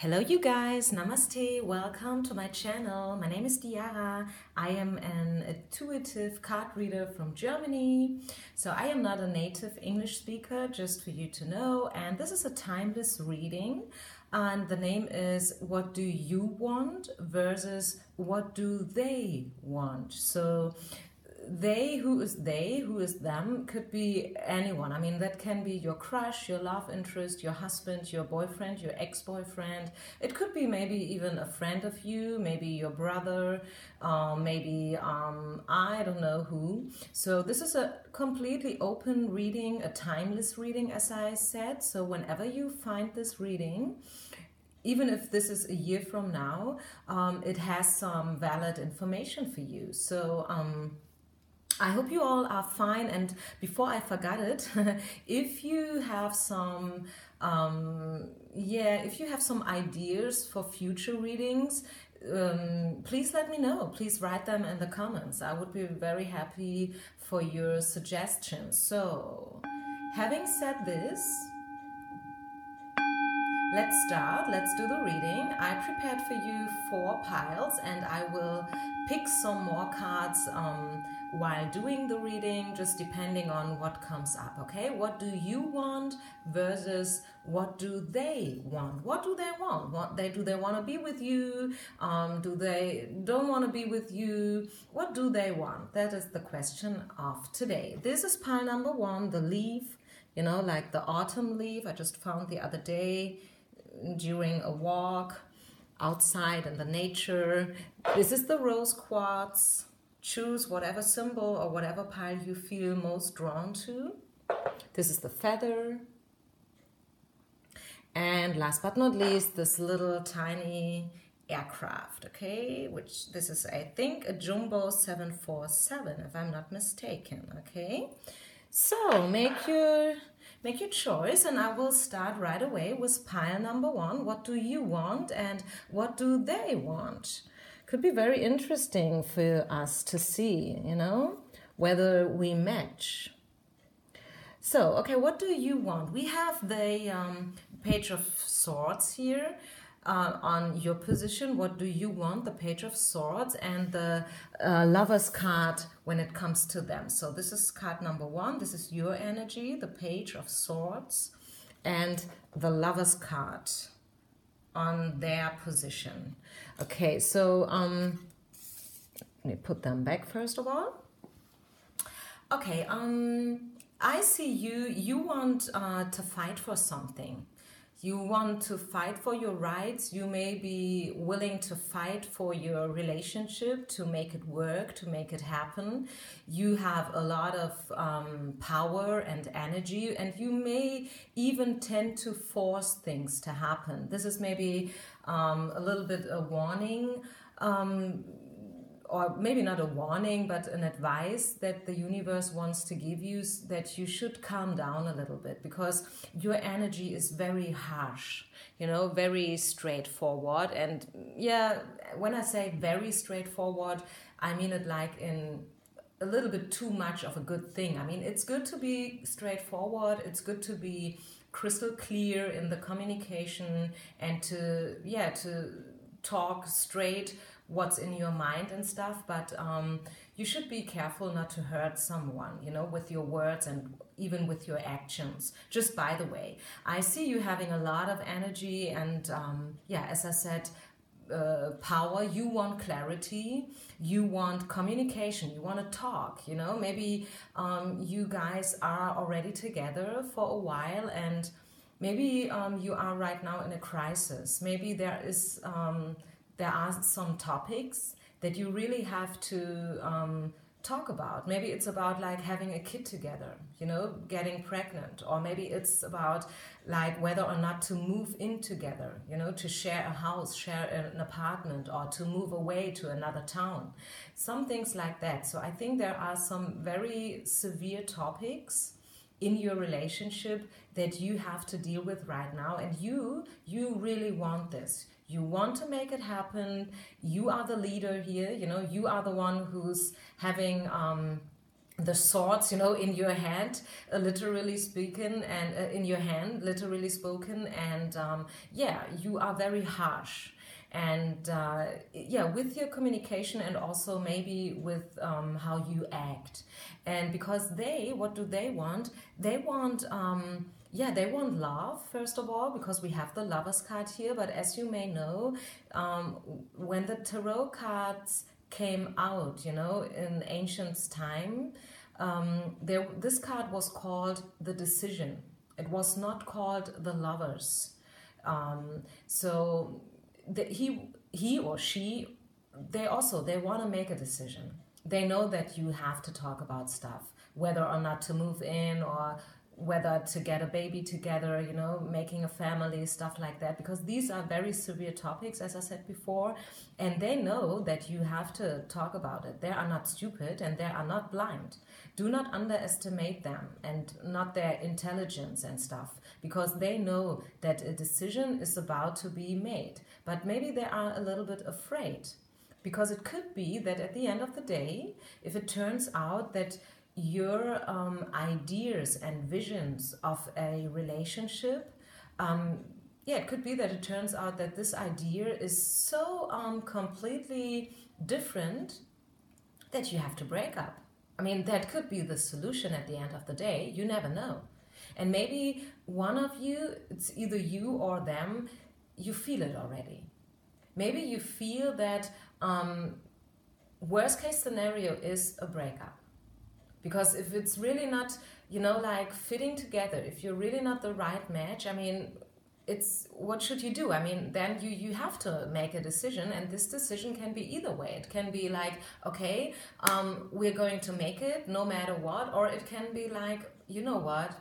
Hello you guys, namaste, welcome to my channel. My name is Diarra. I am an intuitive card reader from Germany. So I am not a native English speaker, just for you to know. And this is a timeless reading. And the name is What Do You Want versus What Do They Want? So they, who is them, could be anyone. I mean, that can be your crush, your love interest, your husband, your boyfriend, your ex-boyfriend. It could be maybe even a friend of you, maybe your brother, maybe I don't know who. So this is a completely open reading, a timeless reading, as I said. So whenever you find this reading, even if this is a year from now, it has some valid information for you. So I hope you all are fine. And before I forgot it, if you have some, if you have some ideas for future readings, please let me know. Please write them in the comments. I would be very happy for your suggestions. So, having said this, let's start. Let's do the reading. I prepared for you 4 piles and I will pick some more cards while doing the reading, just depending on what comes up, okay? What do you want versus what do they want? What do they want? Do they want to be with you? Do they don't want to be with you? What do they want? That is the question of today. This is pile number 1, the leaf, you know, like the autumn leaf I just found the other day during a walk outside in the nature. This is the rose quartz. Choose whatever symbol or whatever pile you feel most drawn to. This is the feather. And last but not least, this little tiny aircraft, okay? Which this is, I think, a Jumbo 747, if I'm not mistaken, okay? So make your choice, and I will start right away with pile number 1. What do you want and what do they want? Could be very interesting for us to see, you know, whether we match. So, okay, what do you want? We have the Page of Swords here on your position. What do you want? The Page of Swords and the Lover's card when it comes to them. So this is card number 1. This is your energy, the Page of Swords and the Lover's card on their position. Okay, so let me put them back first of all. Okay, I see you want to fight for something. You want to fight for your rights. You may be willing to fight for your relationship, to make it work, to make it happen. You have a lot of power and energy, and you may even tend to force things to happen. This is maybe a little bit a warning, or maybe not a warning, but an advice that the universe wants to give you, that you should calm down a little bit, because your energy is very harsh, you know, very straightforward. And yeah, when I say very straightforward, I mean it like in a little bit too much of a good thing. I mean, it's good to be straightforward. It's good to be crystal clear in the communication and to talk straight what's in your mind and stuff, but you should be careful not to hurt someone, you know, with your words and even with your actions. Just by the way, I see you having a lot of energy and as I said, power. You want clarity, you want communication, you want to talk, you know. Maybe you guys are already together for a while, and maybe you are right now in a crisis. Maybe there are some topics that you really have to talk about. Maybe it's about like having a kid together, you know, getting pregnant, or maybe it's about like whether or not to move in together, you know, to share a house, share an apartment, or to move away to another town. Some things like that. So I think there are some very severe topics in your relationship that you have to deal with right now, and you really want this. You want to make it happen. You are the leader here, you know, you are the one who's having the swords, you know, in your hand, literally speaking, and in your hand, literally spoken, and yeah, you are very harsh. And yeah, with your communication, and also maybe with how you act. And because what do they want? They want, yeah, they want love, first of all, because we have the Lovers card here. But as you may know, when the tarot cards came out, you know, in ancient time, this card was called the Decision. It was not called the Lovers. So he or she, they want to make a decision. They know that you have to talk about stuff, whether or not to move in, or whether to get a baby together, you know, making a family, stuff like that, because these are very severe topics, as I said before, and they know that you have to talk about it. They are not stupid, and they are not blind. Do not underestimate them, and not their intelligence and stuff, because they know that a decision is about to be made. But maybe they are a little bit afraid, because it could be that at the end of the day, if it turns out that your ideas and visions of a relationship, yeah, it could be that it turns out that this idea is so completely different that you have to break up. I mean, that could be the solution at the end of the day. You never know. And maybe one of you, it's either you or them, you feel it already. Maybe you feel that worst case scenario is a breakup. Because if it's really not, you know, like fitting together, if you're really not the right match, I mean, what should you do? I mean, then you have to make a decision, and this decision can be either way. It can be like, okay, we're going to make it no matter what, or it can be like, you know what,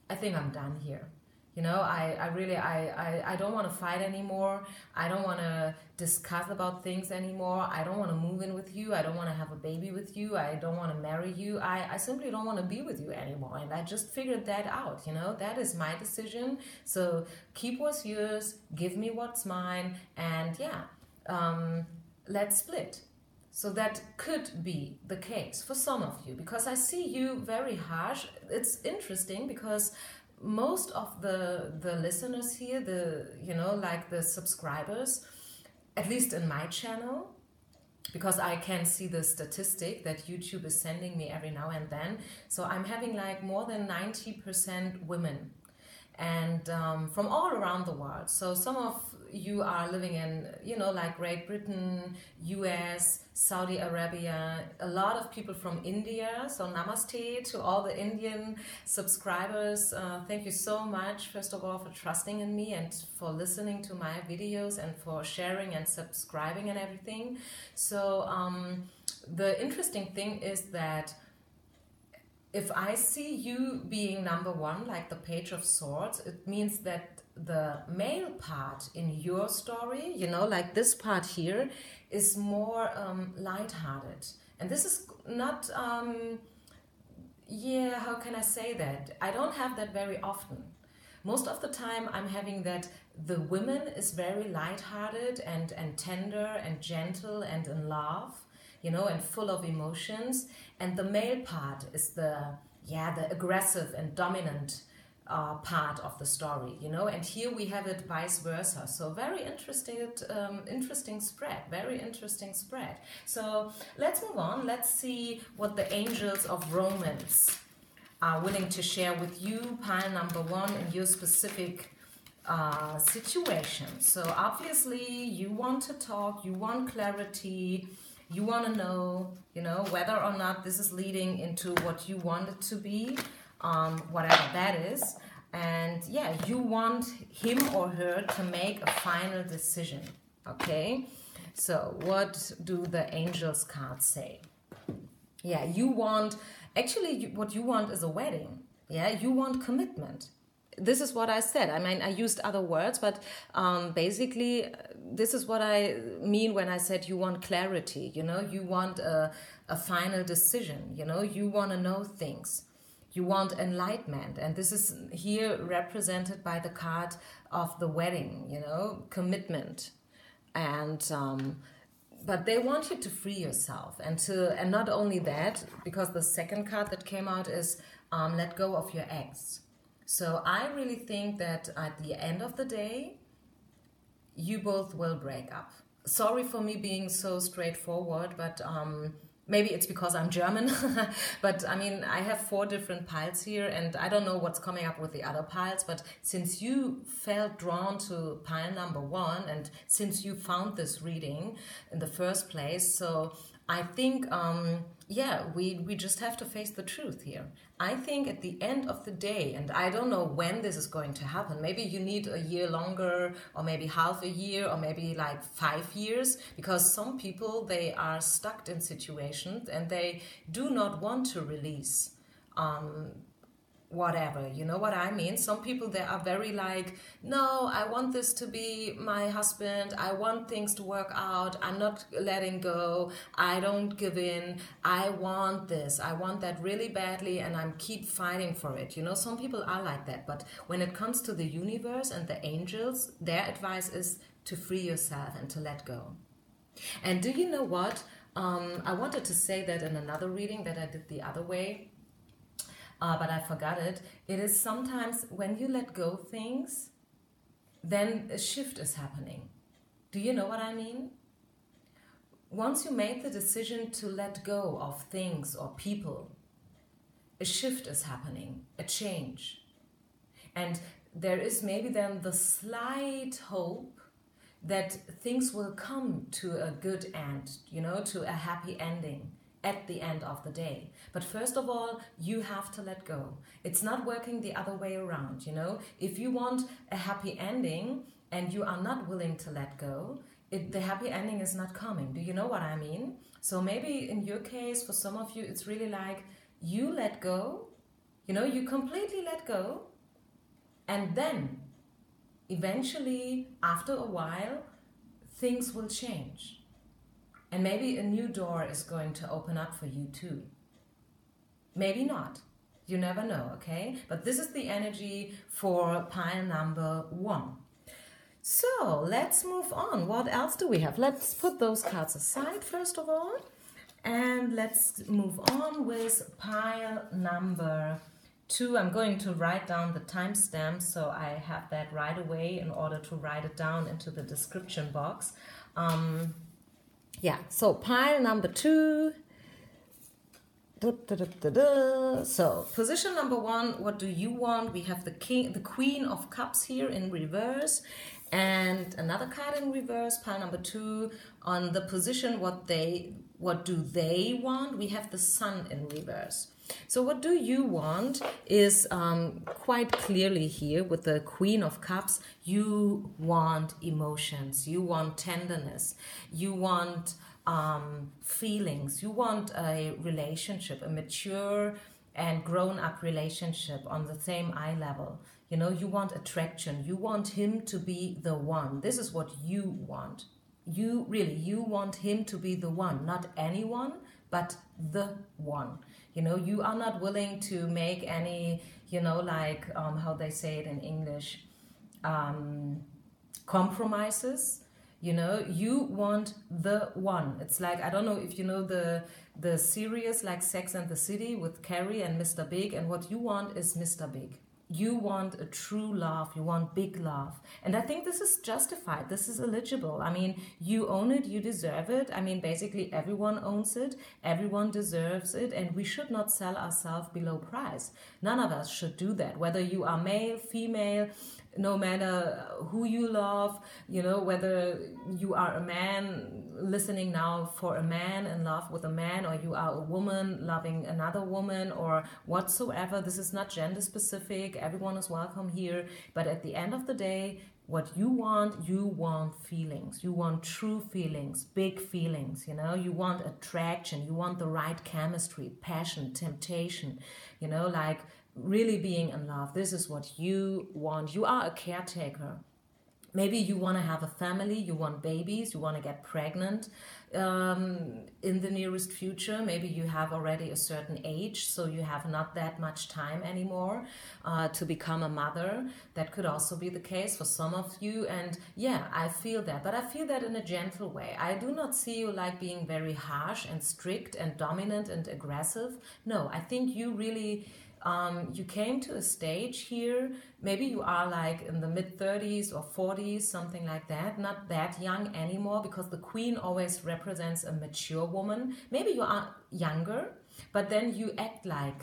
I think I'm done here. You know, I don't want to fight anymore. I don't want to discuss about things anymore. I don't want to move in with you. I don't want to have a baby with you. I don't want to marry you. I simply don't want to be with you anymore. And I just figured that out, you know. That is my decision. So keep what's yours, give me what's mine, and yeah, let's split. So that could be the case for some of you, because I see you very harsh. It's interesting because most of the listeners here, you know, like the subscribers, at least in my channel, because I can see the statistic that YouTube is sending me every now and then. So I'm having like more than 90% women, and from all around the world. So some of you are living in, you know, like Great Britain, US, Saudi Arabia, a lot of people from India. So namaste to all the Indian subscribers. Thank you so much, first of all, for trusting in me and for listening to my videos and for sharing and subscribing and everything. So the interesting thing is that if I see you being number one, like the Page of Swords, it means that the male part in your story, you know, like this part here, is more lighthearted. And this is not, yeah, how can I say that? I don't have that very often. Most of the time I'm having that the woman is very lighthearted and tender and gentle and in love, you know, and full of emotions. And the male part is the aggressive and dominant part of the story, you know, and here we have it vice versa. So very interesting spread, very interesting spread. So let's move on. Let's see what the angels of romance are willing to share with you, pile number one, in your specific situation. So obviously you want to talk, you want clarity, you want to know, you know, whether or not this is leading into what you want it to be, whatever that is. And yeah, you want him or her to make a final decision, okay? So what do the angels cards say? Yeah, you want, actually what you want is a wedding. Yeah, you want commitment. This is what I said. I mean, I used other words, but basically this is what I mean when I said you want clarity, you know, you want a final decision, you know, you want to know things. You want enlightenment, and this is here represented by the card of the wedding, you know, commitment. And but they want you to free yourself, and not only that, because the second card that came out is let go of your ex. So I really think that at the end of the day, you both will break up. Sorry for me being so straightforward, but maybe it's because I'm German. But I mean, I have 4 different piles here, and I don't know what's coming up with the other piles. But since you felt drawn to pile number 1, and since you found this reading in the first place, so I think, we just have to face the truth here. I think at the end of the day, and I don't know when this is going to happen, maybe you need a year longer, or maybe half a year, or maybe like 5 years, because some people, they are stuck in situations and they do not want to release whatever, you know what I mean? Some people, they are very like, no, I want this to be my husband, I want things to work out, I'm not letting go, I don't give in, I want this, I want that really badly, and I'm keep fighting for it. You know, some people are like that, but when it comes to the universe and the angels, their advice is to free yourself and to let go. And do you know what? I wanted to say that in another reading that I did the other way, but I forgot it. It is sometimes when you let go things, then a shift is happening. Do you know what I mean? Once you made the decision to let go of things or people, a shift is happening, a change. And there is maybe then the slight hope that things will come to a good end, you know, to a happy ending at the end of the day. But first of all, you have to let go. It's not working the other way around, you know. If you want a happy ending and you are not willing to let go, the happy ending is not coming. Do you know what I mean? So maybe in your case, for some of you, it's really like you let go, you know, you completely let go, and then eventually, after a while, things will change. And maybe a new door is going to open up for you too. Maybe not. You never know, okay? But this is the energy for pile number 1. So let's move on. What else do we have? Let's put those cards aside first of all. And let's move on with pile number 2. I'm going to write down the timestamp so I have that right away in order to write it down into the description box. So pile number 2. So position number 1, what do you want? We have the Queen of Cups here in reverse, and another card in reverse. Pile number 2 on the position, what do they want? We have the Sun in reverse. So what do you want is quite clearly here with the Queen of Cups. You want emotions, you want tenderness, you want feelings, you want a relationship, a mature and grown-up relationship on the same eye level. You know, you want attraction, you want him to be the one. This is what you want. You want him to be the one, not anyone, but the one. You know, you are not willing to make any, you know, like how they say it in English, compromises. You know, you want the one. It's like, I don't know if you know the series like Sex and the City with Carrie and Mr. Big, and what you want is Mr. Big. You want a true love, you want big love. And I think this is justified, this is eligible. I mean, you own it, you deserve it. I mean, basically everyone owns it, everyone deserves it, and we should not sell ourselves below price. None of us should do that, whether you are male, female, no matter who you love, you know, whether you are a man listening now for a man, in love with a man, or you are a woman loving another woman, or whatsoever. This is not gender specific. Everyone is welcome here. But at the end of the day, what you want feelings. You want true feelings, big feelings, you know. You want attraction. You want the right chemistry, passion, temptation, you know, like really being in love. This is what you want. You are a caretaker. Maybe you want to have a family, you want babies, you want to get pregnant in the nearest future. Maybe you have already a certain age, so you have not that much time anymore to become a mother. That could also be the case for some of you. And yeah, I feel that, but I feel that in a gentle way. I do not see you like being very harsh and strict and dominant and aggressive. No, I think you really... you came to a stage here, maybe you are like in the mid-30s or 40s, something like that, not that young anymore, because the queen always represents a mature woman. Maybe you are younger, but then you act like,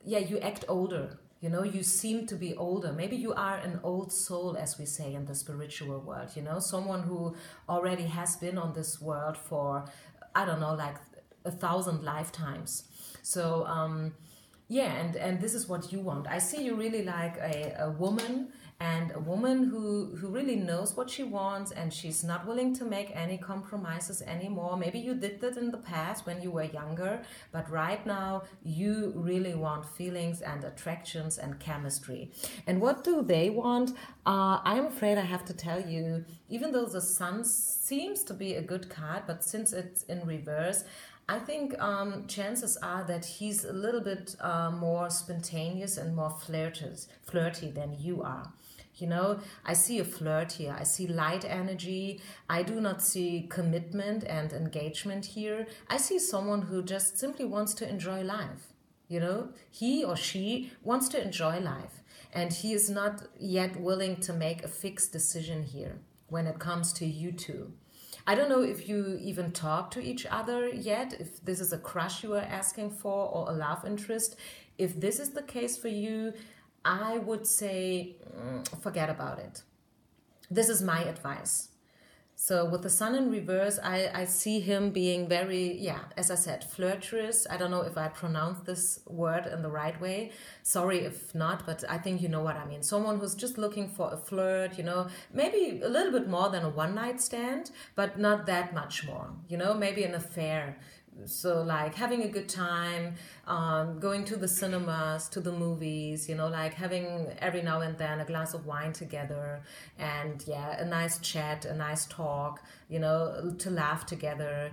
you act older. You know, you seem to be older. Maybe you are an old soul, as we say in the spiritual world, you know, someone who already has been on this world for, I don't know, like 1,000 lifetimes. So, and this is what you want. I see you really like a woman, and a woman who really knows what she wants, and she's not willing to make any compromises anymore. Maybe you did that in the past when you were younger, but right now you really want feelings and attractions and chemistry. And what do they want? I'm afraid I have to tell you, even though the sun seems to be a good card, but since it's in reverse, I think chances are that he's a little bit more spontaneous and more flirty than you are. You know, I see a flirt here. I see light energy. I do not see commitment and engagement here. I see someone who just simply wants to enjoy life. You know, he or she wants to enjoy life. And he is not yet willing to make a fixed decision here when it comes to you two. I don't know if you even talk to each other yet, if this is a crush you are asking for or a love interest. If this is the case for you, I would say forget about it. This is my advice. So with the sun in reverse, I see him being very, as I said, flirtatious. I don't know if I pronounced this word in the right way. Sorry if not, but I think you know what I mean. Someone who's just looking for a flirt, you know, maybe a little bit more than a one-night stand, but not that much more, you know, maybe an affair. So like having a good time, going to the cinemas, to the movies, you know, like having every now and then a glass of wine together, and a nice chat, a nice talk, you know, to laugh together,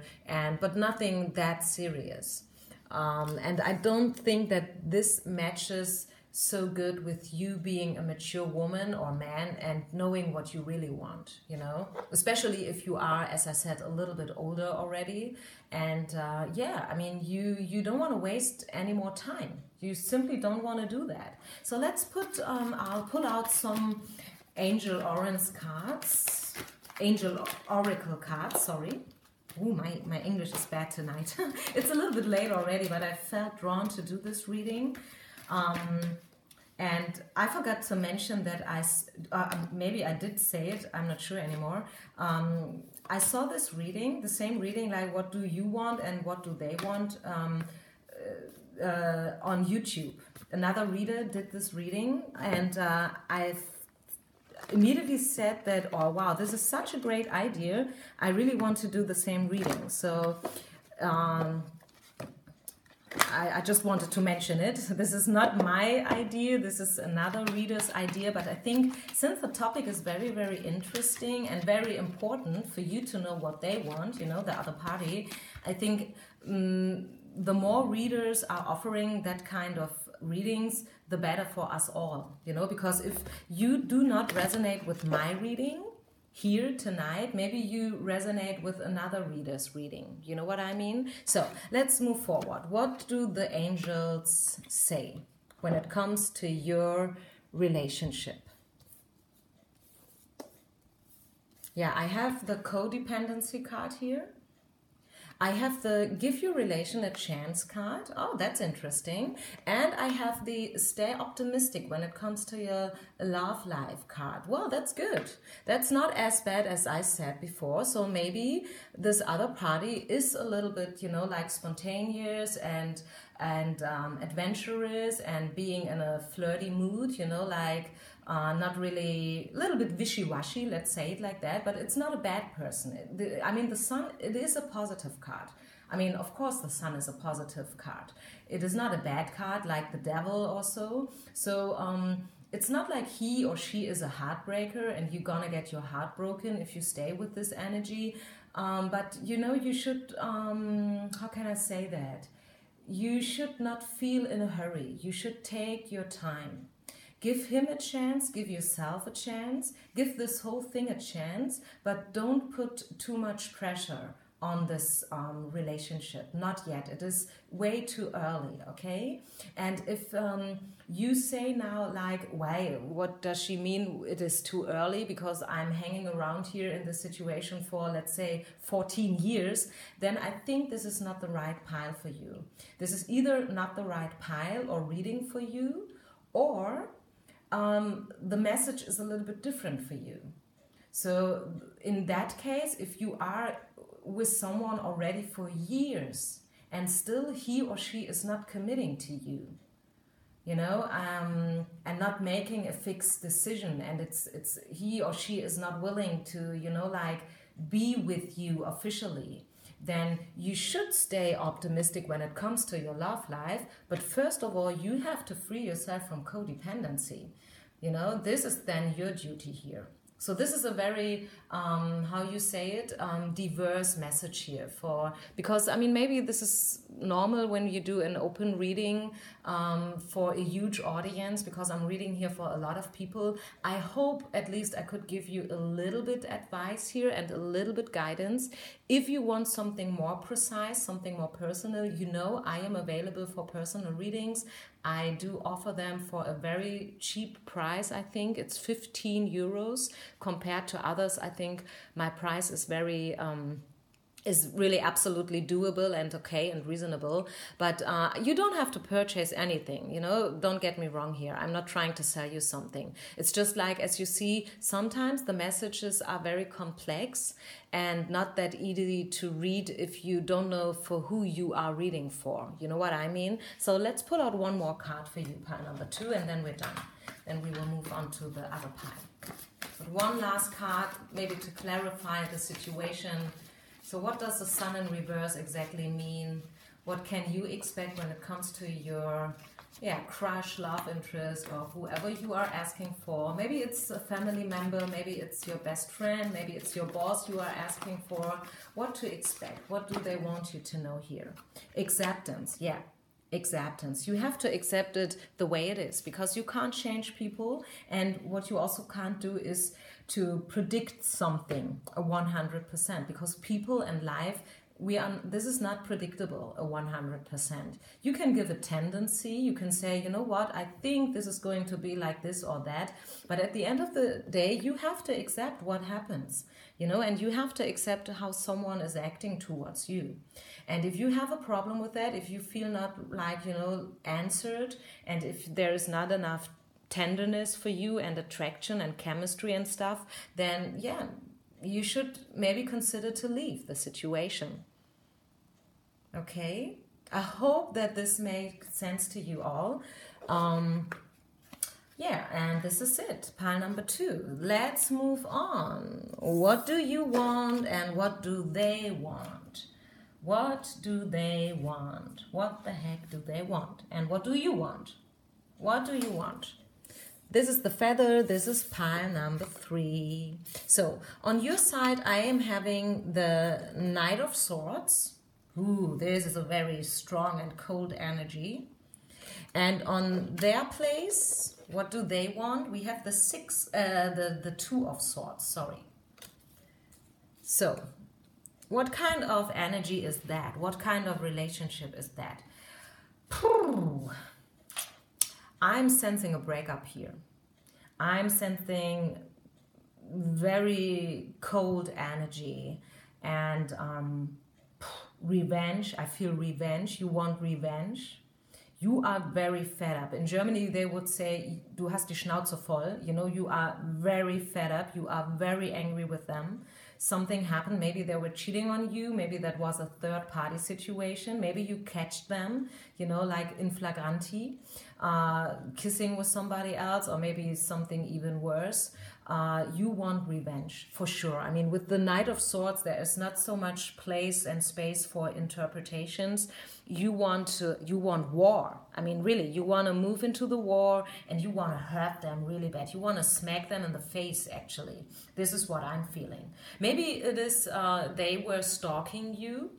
but nothing that serious. And I don't think that this matches so good with you being a mature woman or man and knowing what you really want, you know, especially if you are, as I said, a little bit older already. And I mean, you don't want to waste any more time. You simply don't want to do that. So let's I'll pull out some angel oracle cards, sorry. Ooh, my English is bad tonight. It's a little bit late already, but I felt drawn to do this reading. And I forgot to mention that maybe I did say it, I'm not sure anymore. I saw this reading, the same reading, like what do you want and what do they want, on YouTube. Another reader did this reading, and I've immediately said that, oh wow, this is such a great idea. I really want to do the same reading. So I just wanted to mention it. This is not my idea. This is another reader's idea. But I think since the topic is very, very interesting and very important for you to know what they want, you know, the other party, I think the more readers are offering that kind of readings, the better for us all, you know, because if you do not resonate with my reading here tonight, maybe you resonate with another reader's reading. You know what I mean? So let's move forward. What do the angels say when it comes to your relationship? Yeah, I have the codependency card here. I have the Give Your Relation a Chance card. Oh, that's interesting. And I have the Stay Optimistic when it comes to your love life card. Well, that's good. That's not as bad as I said before. So maybe this other party is a little bit, you know, like spontaneous and adventurous and being in a flirty mood, you know, like not really, a little bit wishy-washy, let's say it like that, but it's not a bad person. I mean, the sun, it is a positive card. I mean, of course, the sun is a positive card. It is not a bad card like the devil or so. So it's not like he or she is a heartbreaker and you're gonna get your heart broken if you stay with this energy. But you know, you should, how can I say that? You should not feel in a hurry. You should take your time. Give him a chance, give yourself a chance, give this whole thing a chance, but don't put too much pressure on this relationship. Not yet. It is way too early, okay? And if you say now, like, why, what does she mean it is too early because I'm hanging around here in this situation for, let's say, 14 years, then I think this is not the right pile for you. This is either not the right pile or reading for you, or the message is a little bit different for you. So in that case, if you are with someone already for years and still he or she is not committing to you, you know, and not making a fixed decision, and it's he or she is not willing to, you know, like be with you officially, then you should stay optimistic when it comes to your love life. But first of all, you have to free yourself from codependency. You know, this is then your duty here. So this is a very, how you say it, diverse message here because I mean, maybe this is normal when you do an open reading for a huge audience, because I'm reading here for a lot of people. I hope at least I could give you a little bit advice here and a little bit guidance. If you want something more precise, something more personal, you know, I am available for personal readings. I do offer them for a very cheap price. I think it's 15 euros compared to others. I think my price is very is really absolutely doable and okay and reasonable. But you don't have to purchase anything, you know, don't get me wrong here. I'm not trying to sell you something. It's just like, as you see, sometimes the messages are very complex and not that easy to read if you don't know for who you are reading for. You know what I mean? So let's pull out one more card for you, pile number 2, and then we're done. Then we will move on to the other pile. But one last card, maybe to clarify the situation. So what does the Sun in reverse exactly mean? What can you expect when it comes to your crush, love interest, or whoever you are asking for? Maybe it's a family member, maybe it's your best friend, maybe it's your boss you are asking for. What to expect? What do they want you to know here? Acceptance, acceptance. You have to accept it the way it is, because you can't change people, and what you also can't do is to predict something 100%, because people and life, this is not predictable 100%. You can give a tendency, you can say, you know what, I think this is going to be like this or that, but at the end of the day, you have to accept what happens, you know, and you have to accept how someone is acting towards you. And if you have a problem with that, if you feel not like, you know, answered, and if there is not enough tenderness for you and attraction and chemistry and stuff, then you should maybe consider to leave the situation. Okay, I hope that this makes sense to you all. And this is it, pile number 2. Let's move on. What do you want and what do they want? What do they want? What the heck do they want? And what do you want? What do you want? This is the feather, this is pile number 3. So, on your side, I am having the Knight of Swords. Ooh, this is a very strong and cold energy. And on their place, what do they want? We have the Two of Swords, sorry. So, what kind of energy is that? What kind of relationship is that? I'm sensing a breakup here. I'm sensing very cold energy and revenge. I feel revenge. You want revenge. You are very fed up. In Germany, they would say, du hast die Schnauze voll. You know, you are very fed up. You are very angry with them. Something happened. Maybe they were cheating on you. Maybe that was a third-party situation. Maybe you catched them, you know, like in flagranti, kissing with somebody else, or maybe something even worse. You want revenge, for sure. I mean, with the Knight of Swords, there is not so much place and space for interpretations. You want war. I mean, really, you want to move into the war and you want to hurt them really bad. You want to smack them in the face, actually. This is what I'm feeling. Maybe it is they were stalking you.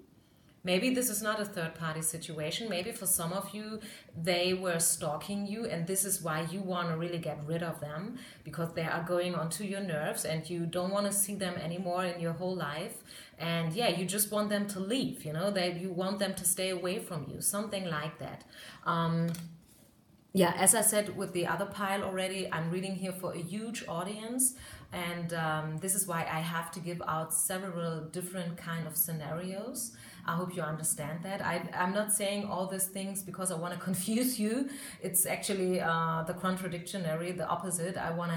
Maybe this is not a third-party situation. Maybe for some of you, they were stalking you, and this is why you want to really get rid of them, because they are going onto your nerves and you don't want to see them anymore in your whole life. And yeah, you just want them to leave, you know, that you want them to stay away from you, something like that. Yeah, as I said with the other pile already, I'm reading here for a huge audience, and this is why I have to give out several different kind of scenarios. I hope you understand that. I'm not saying all these things because I want to confuse you. It's actually the contradictionary, the opposite. I want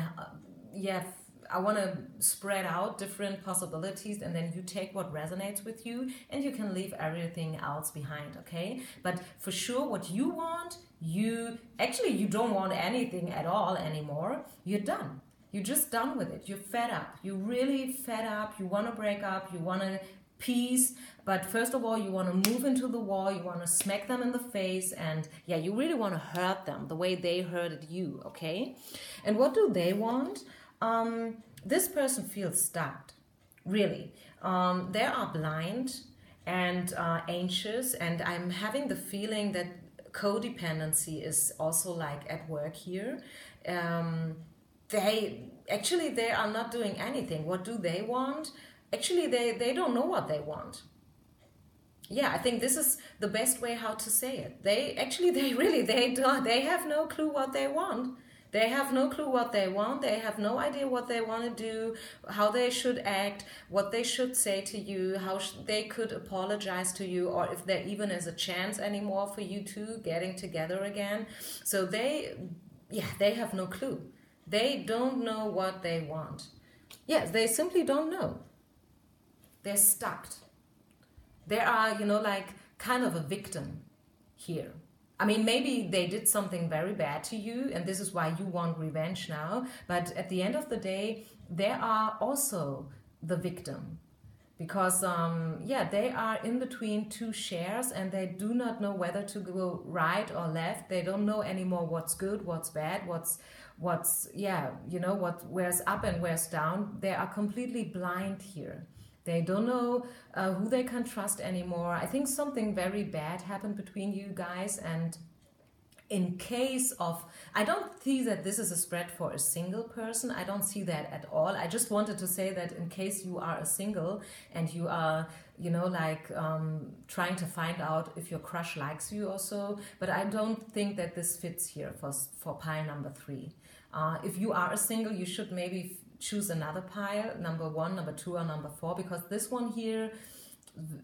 to spread out different possibilities, and then you take what resonates with you and you can leave everything else behind, okay? But for sure, what you want, you don't want anything at all anymore. You're done. You're just done with it. You're fed up. You're really fed up. You want to break up. You want to peace. But first of all, you want to move into the wall. You want to smack them in the face. And yeah, you really want to hurt them the way they hurted you, okay? And what do they want? This person feels stuck, really. They are blind and anxious, and I'm having the feeling that codependency is also like at work here. They are not doing anything. What do they want? Actually, they don't know what they want. Yeah, I think this is the best way how to say it. They have no clue what they want. They have no clue what they want. They have no idea what they want to do, how they should act, what they should say to you, how they could apologize to you, or if there even is a chance anymore for you two getting together again. So they have no clue. They don't know what they want. Yes, they simply don't know. They're stuck. They are, like kind of a victim here. I mean, maybe they did something very bad to you, and this is why you want revenge now. But at the end of the day, they are also the victim. Because, they are in between two shares, and they do not know whether to go right or left. They don't know anymore what's good, what's bad, where's up and where's down. They are completely blind here. They don't know who they can trust anymore. I think something very bad happened between you guys, and in case of, I don't see that this is a spread for a single person. I don't see that at all. I just wanted to say that in case you are a single and you are, trying to find out if your crush likes you or so, but I don't think that this fits here for pile number 3. If you are a single, you should maybe choose another pile, number 1, number 2, or number 4, because this one here,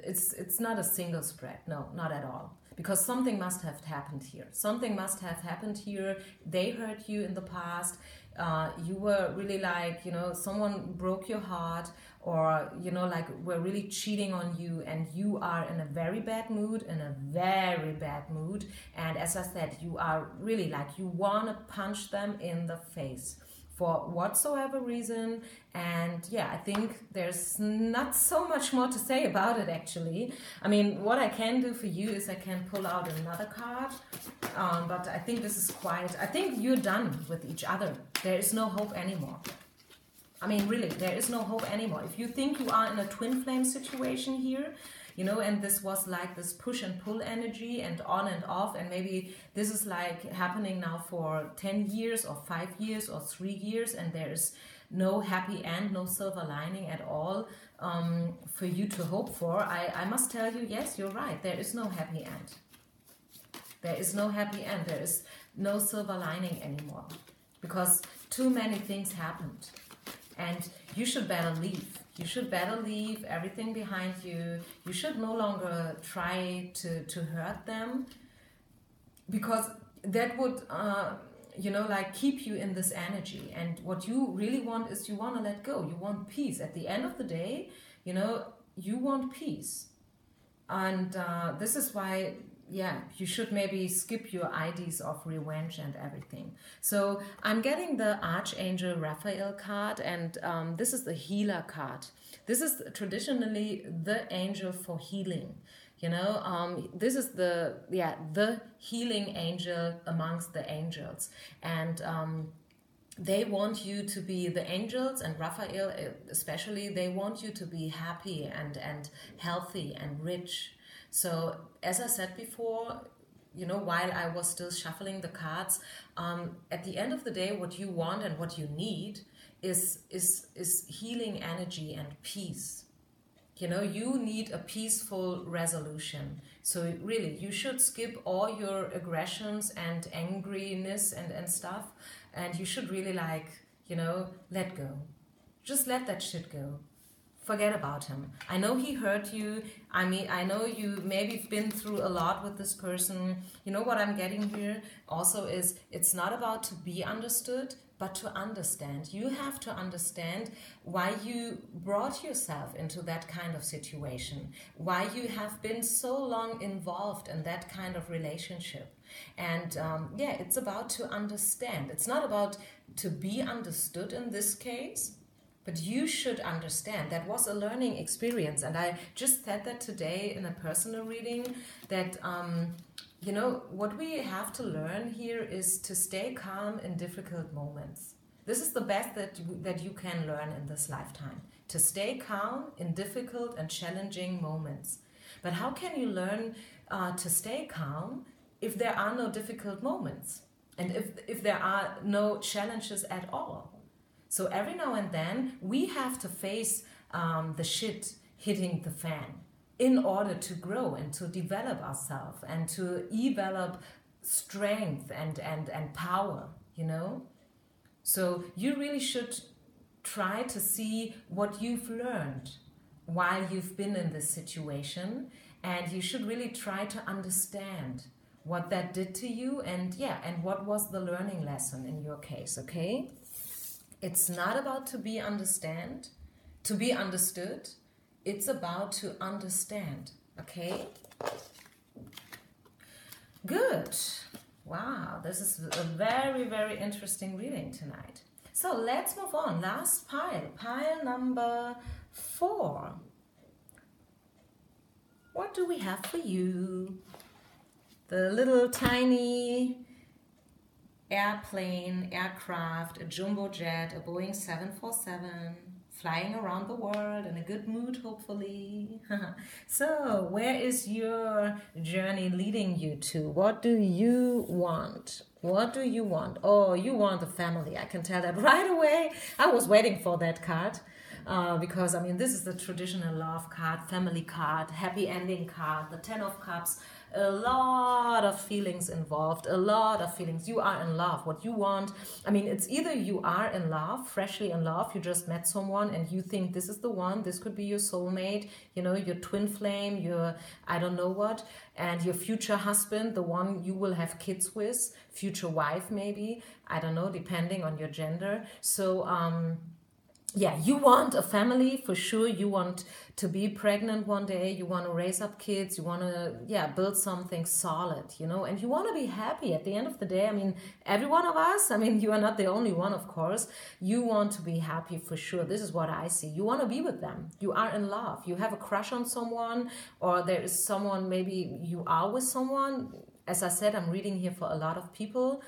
it's not a single spread. No, not at all. Because something must have happened here. Something must have happened here. They hurt you in the past. You were really someone broke your heart, or, were really cheating on you, and you are in a very bad mood, And as I said, you are really you want to punch them in the face for whatsoever reason. And I think there's not so much more to say about it, actually. I mean, what I can do for you is I can pull out another card, but I think this is I think you're done with each other. There is no hope anymore. I mean, really, there is no hope anymore. If you think you are in a twin flame situation here, and this was like this push and pull energy and on and off, and maybe this is happening now for 10 years or 5 years or 3 years, and there is no happy end, no silver lining at all for you to hope for. I must tell you, yes, you're right. There is no happy end. There is no happy end. There is no silver lining anymore, because too many things happened. And you should better leave. You should better leave everything behind you. You should no longer try to hurt them, because that would, keep you in this energy. And what you really want is you want to let go. You want peace. At the end of the day, you want peace. And this is why, you should maybe skip your ideas of revenge and everything. So I'm getting the Archangel Raphael card, and this is the healer card. This is traditionally the angel for healing. This is the healing angel amongst the angels, and they want you to be, the angels and Raphael especially, they want you to be happy and healthy and rich. So as I said before, while I was still shuffling the cards, at the end of the day, what you want and what you need is healing energy and peace. You need a peaceful resolution. So really, you should skip all your aggressions and angriness and stuff. And you should really let go. Just let that shit go. Forget about him. I know he hurt you. I know you maybe been through a lot with this person. What I'm getting here also is, it's not about to be understood, but to understand. You have to understand why you brought yourself into that kind of situation, why you have been so long involved in that kind of relationship. And it's about to understand. It's not about to be understood in this case, but you should understand. That was a learning experience. And I just said that today in a personal reading, that what we have to learn here is to stay calm in difficult moments. This is the best that you can learn in this lifetime, to stay calm in difficult and challenging moments. But how can you learn to stay calm if there are no difficult moments, and if there are no challenges at all? So every now and then we have to face the shit hitting the fan in order to grow and to develop ourselves and to develop strength and power, So you really should try to see what you've learned while you've been in this situation, and you should really try to understand what that did to you, and what was the learning lesson in your case, okay? It's not about to be understood. It's about to understand, okay? Good. Wow, this is a very, very interesting reading tonight. So let's move on. Last pile number 4. What do we have for you? The little tiny aircraft, a jumbo jet, a Boeing 747, flying around the world in a good mood, hopefully. So, where is your journey leading you to? What do you want? What do you want? Oh, you want a family. I can tell that right away. I was waiting for that card. Because, this is the traditional love card, family card, happy ending card, the 10 of Cups. A lot of feelings involved, a lot of feelings. You are in love. What you want, it's either you are in love, freshly in love, you just met someone and you think this is the one, this could be your soulmate, your twin flame, your I don't know what, and your future husband, the one you will have kids with, future wife maybe, I don't know, depending on your gender. So, you want a family for sure. You want to be pregnant one day. You want to raise up kids. You want to, build something solid, and you want to be happy at the end of the day. Every one of us, you are not the only one, of course. You want to be happy for sure. This is what I see. You want to be with them. You are in love. You have a crush on someone, or there is someone, maybe you are with someone. As I said, I'm reading here for a lot of people.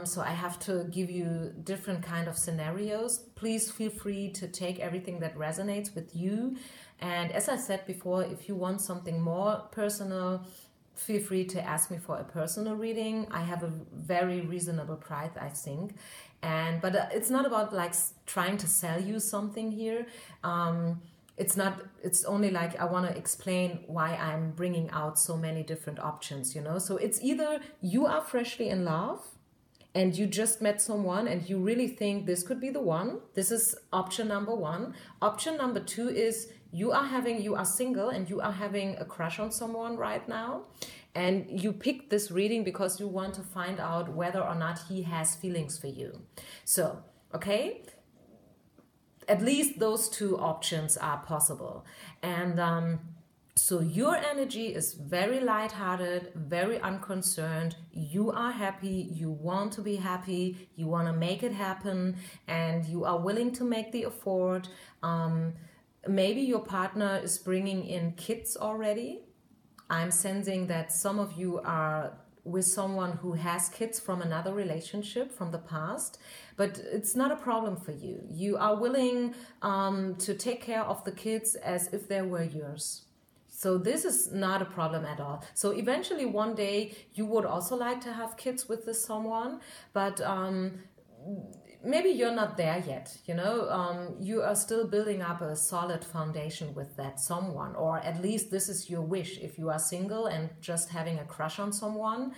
So I have to give you different kind of scenarios. Please feel free to take everything that resonates with you. And as I said before, if you want something more personal, feel free to ask me for a personal reading. I have a very reasonable price, I think. But it's not about trying to sell you something here. It's only I want to explain why I'm bringing out so many different options, So it's either you are freshly in love and you just met someone and you really think this could be the one. This is option number 1. Option number 2 is you are single and you are having a crush on someone right now. And you picked this reading because you want to find out whether or not he has feelings for you. So, okay? At least those 2 options are possible. And So your energy is very lighthearted, very unconcerned. You are happy, you want to be happy, you want to make it happen, and you are willing to make the effort. Maybe your partner is bringing in kids already. I'm sensing that some of you are with someone who has kids from another relationship from the past, but it's not a problem for you. You are willing to take care of the kids as if they were yours. So this is not a problem at all. So eventually one day you would also like to have kids with this someone, but maybe you're not there yet, you know. You are still building up a solid foundation with that someone, or at least this is your wish if you are single and just having a crush on someone.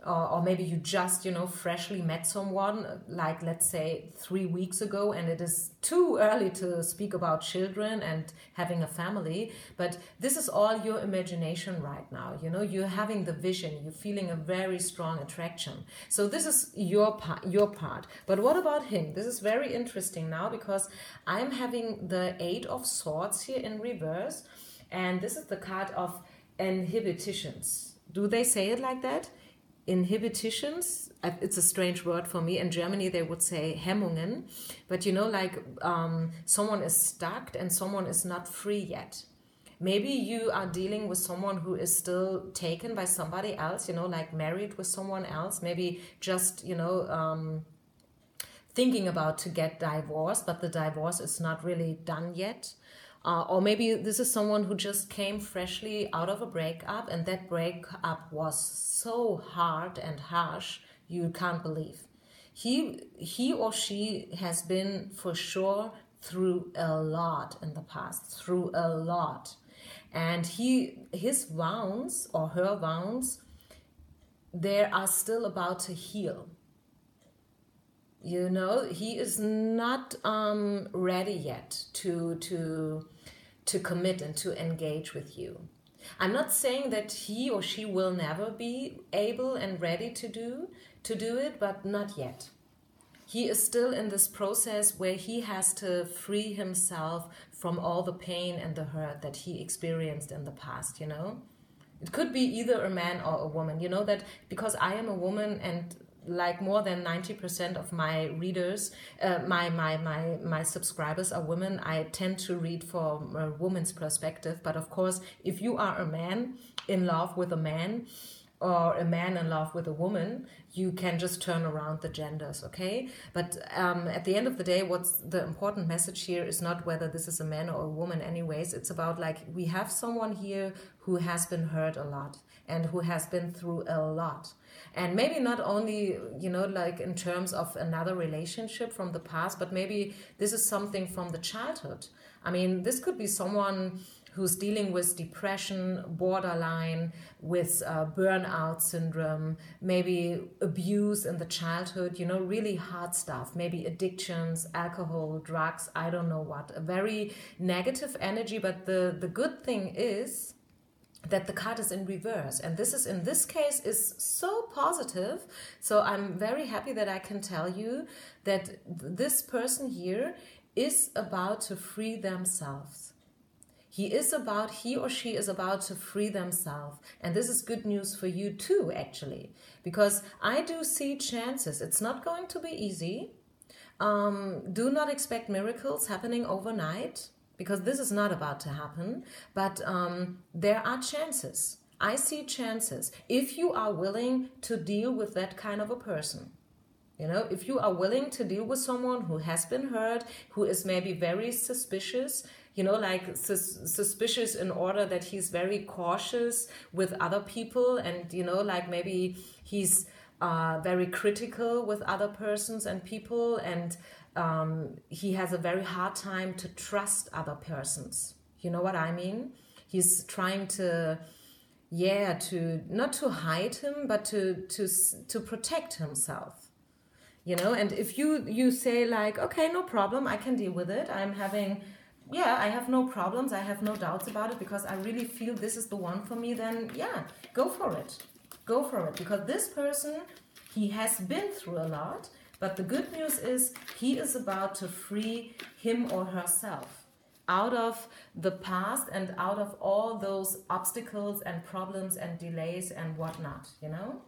Or maybe you just, you know, freshly met someone, like let's say 3 weeks ago, and it is too early to speak about children and having a family. But this is all your imagination right now. You know, you're having the vision, you're feeling a very strong attraction. So this is your part. But what about him? This is very interesting now, because I'm having the 8 of Swords here in reverse, and this is the card of inhibitions. Do they say it like that? Inhibitions, it's a strange word for me. In Germany they would say Hemmungen, but you know, like someone is stuck and someone is not free yet. Maybe you are dealing with someone who is still taken by somebody else, you know, like married with someone else, maybe just, you know, thinking about to get divorced, but the divorce is not really done yet. Or maybe this is someone who just came freshly out of a breakup, and that breakup was so hard and harsh, you can't believe. He or she has been for sure through a lot in the past, through a lot. And his wounds or her wounds, they are still about to heal. You know, he is not ready yet to commit and to engage with you. I'm not saying that he or she will never be able and ready to do it, but not yet. He is still in this process where he has to free himself from all the pain and the hurt that he experienced in the past, you know. It could be either a man or a woman, you know, that because I am a woman, and like more than 90% of my readers, my subscribers are women, I tend to read from a woman's perspective. But of course, if you are a man in love with a man, or a man in love with a woman, you can just turn around the genders, okay? But at the end of the day, what's the important message here is not whether this is a man or a woman anyways. It's about, like, we have someone here who has been hurt a lot and who has been through a lot. And maybe not only, you know, like in terms of another relationship from the past, but maybe this is something from the childhood. I mean, this could be someone who's dealing with depression, borderline, with burnout syndrome, maybe abuse in the childhood, you know, really hard stuff, maybe addictions, alcohol, drugs, I don't know what. A very negative energy, but the good thing is that the card is in reverse, and this is, in this case, is so positive. So I'm very happy that I can tell you that this person here is about to free themselves. He or she is about to free themselves. And this is good news for you too, actually, because I do see chances. It's not going to be easy. Do not expect miracles happening overnight, because this is not about to happen. But there are chances. I see chances. If you are willing to deal with that kind of a person. You know, if you are willing to deal with someone who has been hurt, who is maybe very suspicious, you know, like suspicious in order that he's very cautious with other people, and, you know, like maybe he's very critical with other persons and people, and he has a very hard time to trust other persons. You know what I mean? He's trying to, not to hide him, but to protect himself. You know, and if you say like, okay, no problem, I can deal with it. I have no problems. I have no doubts about it, because I really feel this is the one for me, then go for it. Go for it. Because this person, he has been through a lot, but the good news is he is about to free him or herself. out of the past and out of all those obstacles and problems and delays and whatnot, you know?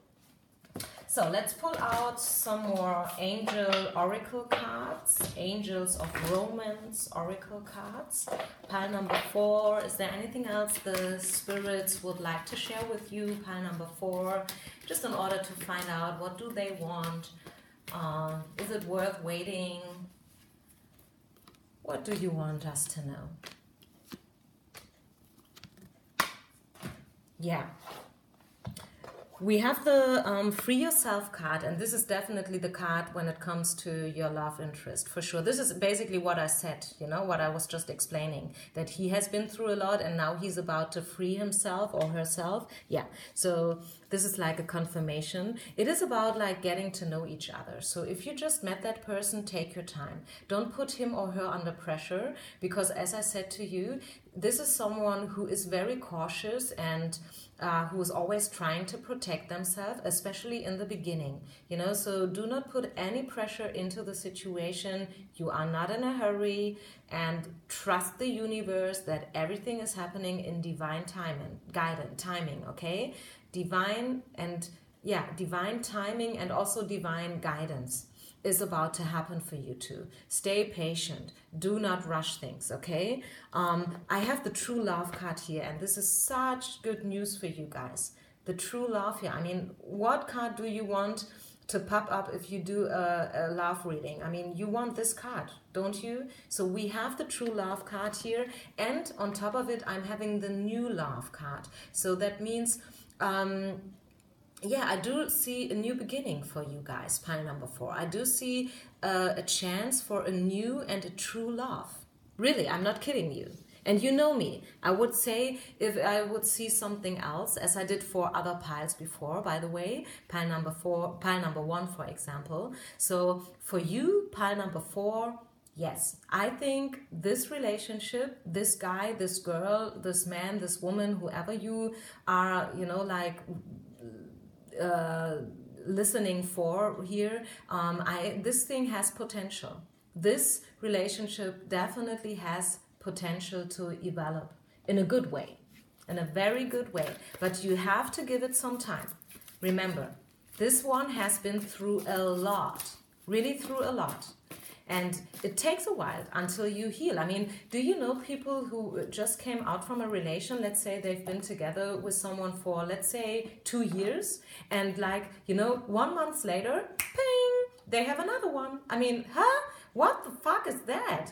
So let's pull out some more angel oracle cards, angels of romance oracle cards. Pile number 4. Is there anything else the spirits would like to share with you? Pile number 4, just in order to find out what do they want. Is it worth waiting? What do you want us to know? Yeah. We have the Free Yourself card, and this is definitely the card when it comes to your love interest, for sure. This is basically what I said, you know, what I was just explaining, that he has been through a lot and now he's about to free himself or herself. Yeah, so this is like a confirmation. It is about like getting to know each other. So if you just met that person, take your time. Don't put him or her under pressure, because as I said to you, this is someone who is very cautious and who is always trying to protect themselves, especially in the beginning, you know. So do not put any pressure into the situation. You are not in a hurry, and trust the universe that everything is happening in divine timing, okay? Divine timing and also divine guidance is about to happen for you too. Stay patient. Do not rush things, okay? I have the True Love card here, and this is such good news for you guys. The True Love here. I mean, what card do you want to pop up if you do a love reading? I mean, you want this card, don't you? So we have the True Love card here, and on top of it, I'm having the New Love card. So that means... yeah, I do see a new beginning for you guys, pile number 4. I do see a chance for a new and a true love. Really, I'm not kidding you. And you know me. I would say if I would see something else, as I did for other piles before, by the way, pile number 1, for example. So for you, pile number 4, yes, I think this relationship, this guy, this girl, this man, this woman, whoever you are, you know, like... listening for here, this thing has potential. This relationship definitely has potential to develop in a good way, in a very good way, but you have to give it some time. Remember, this one has been through a lot, really through a lot. And it takes a while until you heal. I mean, do you know people who just came out from a relation? Let's say they've been together with someone for, let's say, 2 years. And like, you know, 1 month later, ping, they have another one. I mean, huh? What the fuck is that?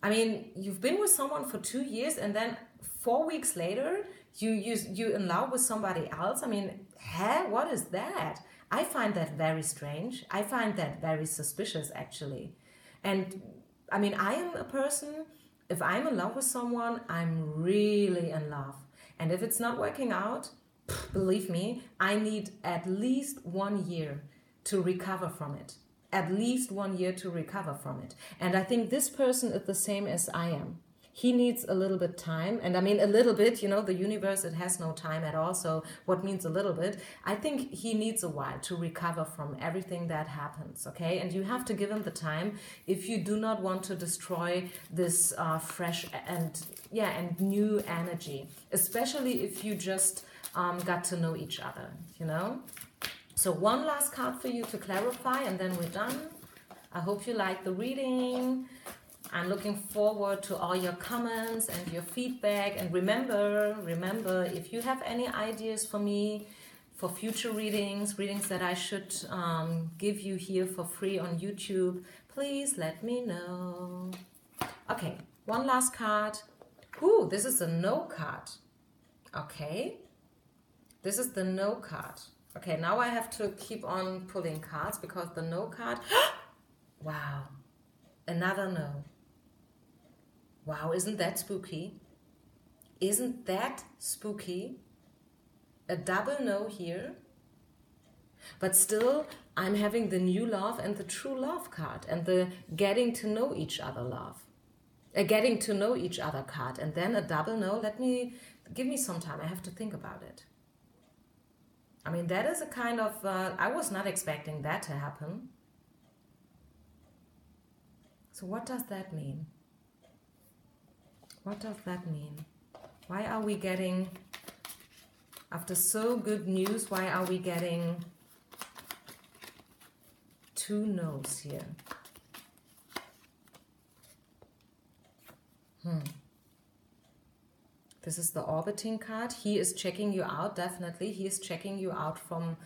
I mean, you've been with someone for 2 years and then 4 weeks later, you in love with somebody else. I mean, huh? What is that? I find that very strange. I find that very suspicious, actually. And I mean, I am a person, if I'm in love with someone, I'm really in love. And if it's not working out, believe me, I need at least 1 year to recover from it. At least 1 year to recover from it. And I think this person is the same as I am. He needs a little bit time. And I mean, a little bit, you know, the universe, it has no time at all. So what means a little bit? I think he needs a while to recover from everything that happens, okay? And you have to give him the time if you do not want to destroy this fresh and new energy, especially if you just got to know each other, you know? So one last card for you to clarify, and then we're done. I hope you like the reading. I'm looking forward to all your comments and your feedback. And remember, if you have any ideas for me for future readings that I should give you here for free on YouTube, please let me know. Okay, one last card. Ooh, this is a no card. Okay, this is the no card. Okay, now I have to keep on pulling cards because the no card... Wow, another no. Wow, isn't that spooky? Isn't that spooky? A double no here. But still, I'm having the new love and the true love card and the getting to know each other love. Getting to know each other card. And then a double no. Give me some time. I have to think about it. I mean, that is a kind of... I was not expecting that to happen. So what does that mean? What does that mean? Why are we getting, after so good news, why are we getting 2 no's here? This is the orbiting card. He is checking you out, definitely. He is checking you out from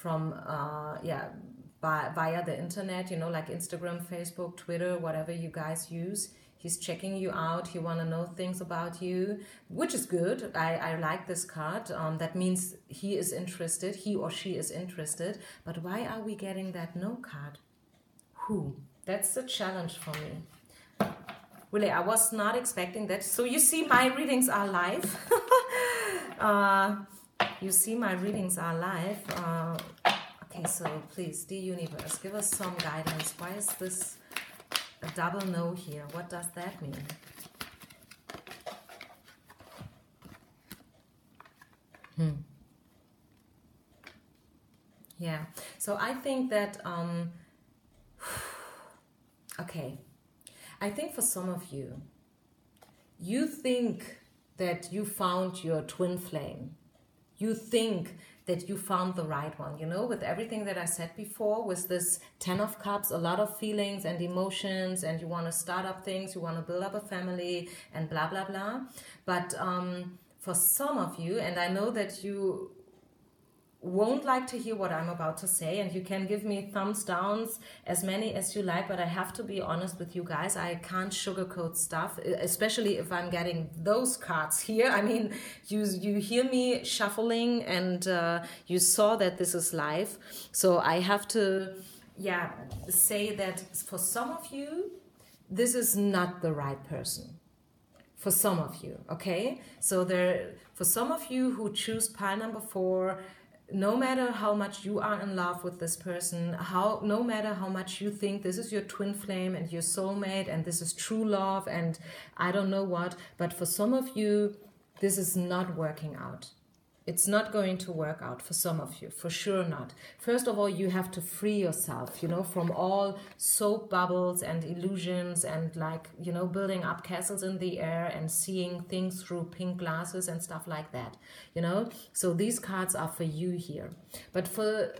via the internet, you know, like Instagram, Facebook, Twitter, whatever you guys use. He's checking you out. He want to know things about you, which is good. I like this card. That means he is interested. He or she is interested. But why are we getting that no card? Who? That's the challenge for me. Really, I was not expecting that. So you see, my readings are live. You see, my readings are live. Okay, so please, dear universe, give us some guidance. Why is this a double no here? What does that mean? Yeah, so I think that, okay, I think for some of you, you think that you found your twin flame. You think that you found the right one, you know, with everything that I said before, with this 10 of Cups, a lot of feelings and emotions, and you want to start up things, you want to build up a family, and blah, blah, blah. But for some of you, and I know that you won't like to hear what I'm about to say, and you can give me thumbs downs as many as you like, but I have to be honest with you guys. I can't sugarcoat stuff, especially if I'm getting those cards here. I mean, you hear me shuffling, and you saw that this is live, so I have to say that for some of you this is not the right person. For some of you, okay? So for some of you who choose pile number 4, no matter how much you are in love with this person, no matter how much you think this is your twin flame and your soulmate and this is true love and I don't know what, but for some of you, this is not working out. It's not going to work out for some of you, for sure not. First of all, you have to free yourself, you know, from all soap bubbles and illusions and, like, you know, building up castles in the air and seeing things through pink glasses and stuff like that, you know. So these cards are for you here. But for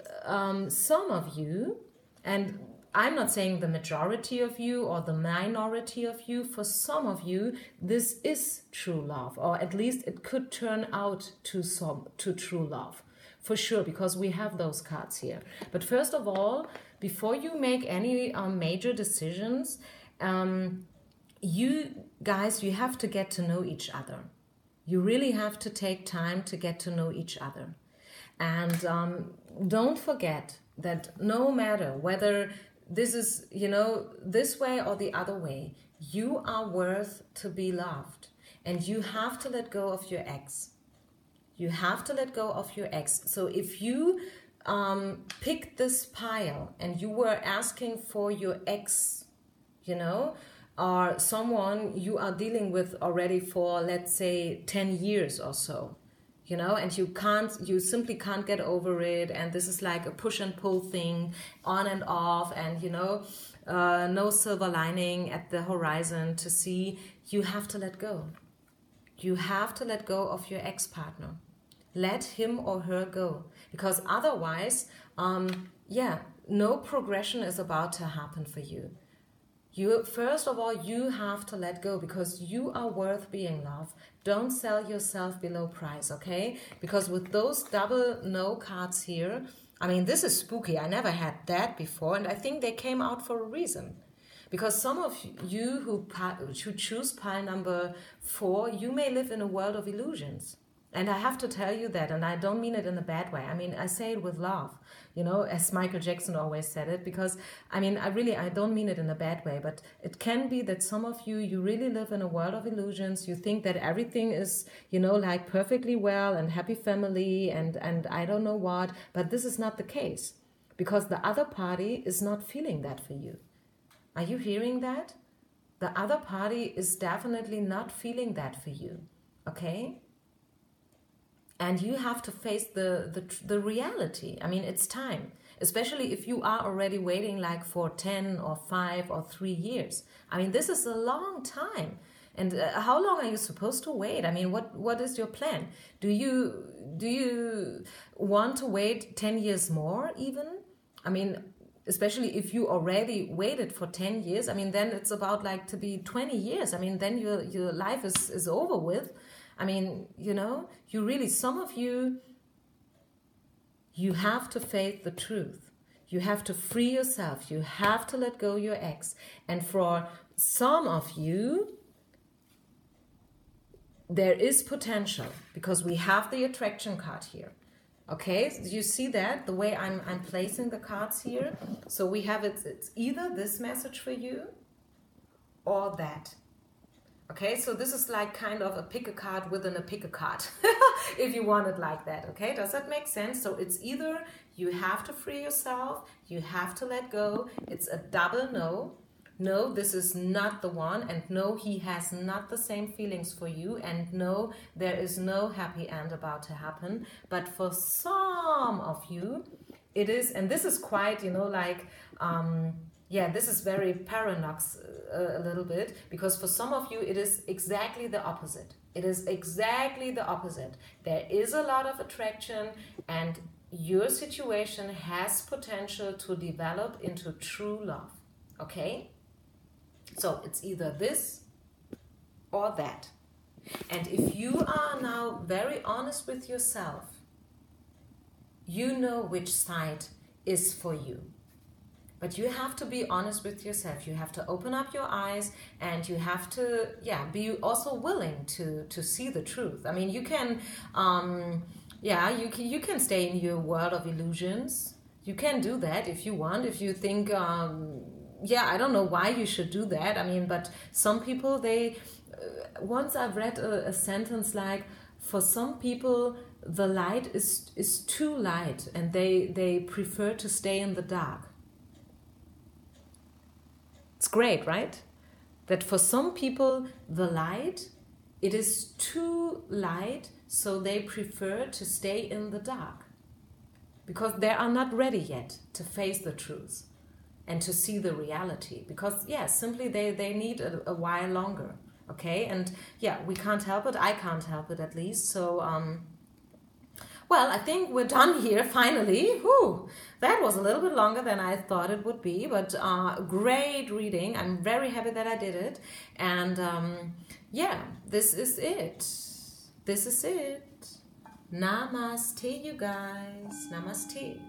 some of you, and I'm not saying the majority of you or the minority of you, for some of you, this is true love, or at least it could turn out to true love, for sure, because we have those cards here. But first of all, before you make any major decisions, you guys, you have to get to know each other. You really have to take time to get to know each other. And don't forget that no matter whether this is, you know, this way or the other way, you are worth to be loved. And you have to let go of your ex. You have to let go of your ex. So if you picked this pile and you were asking for your ex, you know, or someone you are dealing with already for, let's say, 10 years or so, you know, and you simply can't get over it, and this is like a push and pull thing, on and off, and, you know, no silver lining at the horizon to see, you have to let go. You have to let go of your ex-partner. Let him or her go, because otherwise, no progression is about to happen for you. First of all, you have to let go, because you are worth being loved. Don't sell yourself below price, okay? Because with those double no cards here, I mean, this is spooky. I never had that before, and I think they came out for a reason. Because some of you who choose pile number 4, you may live in a world of illusions. And I have to tell you that, and I don't mean it in a bad way. I mean, I say it with love, you know, as Michael Jackson always said it, because, I mean, I don't mean it in a bad way, but it can be that some of you really live in a world of illusions. You think that everything is, you know, like perfectly well and happy family and I don't know what, but this is not the case, because the other party is not feeling that for you. Are you hearing that? The other party is definitely not feeling that for you, okay? And you have to face the reality. I mean, it's time. Especially if you are already waiting like for 10 or 5 or 3 years. I mean, this is a long time. And how long are you supposed to wait? I mean, what is your plan? Do you want to wait 10 years more even? I mean, especially if you already waited for 10 years, I mean, then it's about like to be 20 years. I mean, then your life is over with. I mean, you know, you really, some of you have to face the truth. You have to free yourself. You have to let go your ex. And for some of you, there is potential because we have the attraction card here. Okay, so you see that the way I'm placing the cards here. So we have it's either this message for you or that. Okay, so this is like kind of a pick a card within a pick a card, if you want it like that. Okay, does that make sense? So it's either you have to free yourself, you have to let go. It's a double no. No, this is not the one, and no, he has not the same feelings for you, and no, there is no happy end about to happen. But for some of you, it is, and this is quite, you know, like, yeah, this is very paradox a little bit, because for some of you, it is exactly the opposite. It is exactly the opposite. There is a lot of attraction, and your situation has potential to develop into true love. Okay? So it's either this or that. And if you are now very honest with yourself, you know which side is for you. But you have to be honest with yourself. You have to open up your eyes, and you have to, yeah, be also willing to see the truth. I mean, you can, yeah, you can stay in your world of illusions. You can do that if you want, if you think, yeah, I don't know why you should do that. I mean, but some people, they, once I've read a sentence like, for some people, the light is too light, and they prefer to stay in the dark. It's great, right? That for some people, the light, it is too light, so they prefer to stay in the dark. Because they are not ready yet to face the truth and to see the reality. Because, yeah, simply they need a while longer, okay? And, yeah, we can't help it. I can't help it, at least. So, well, I think we're done here, finally. Whew, that was a little bit longer than I thought it would be, but great reading. I'm very happy that I did it. And, yeah, this is it. This is it. Namaste, you guys. Namaste.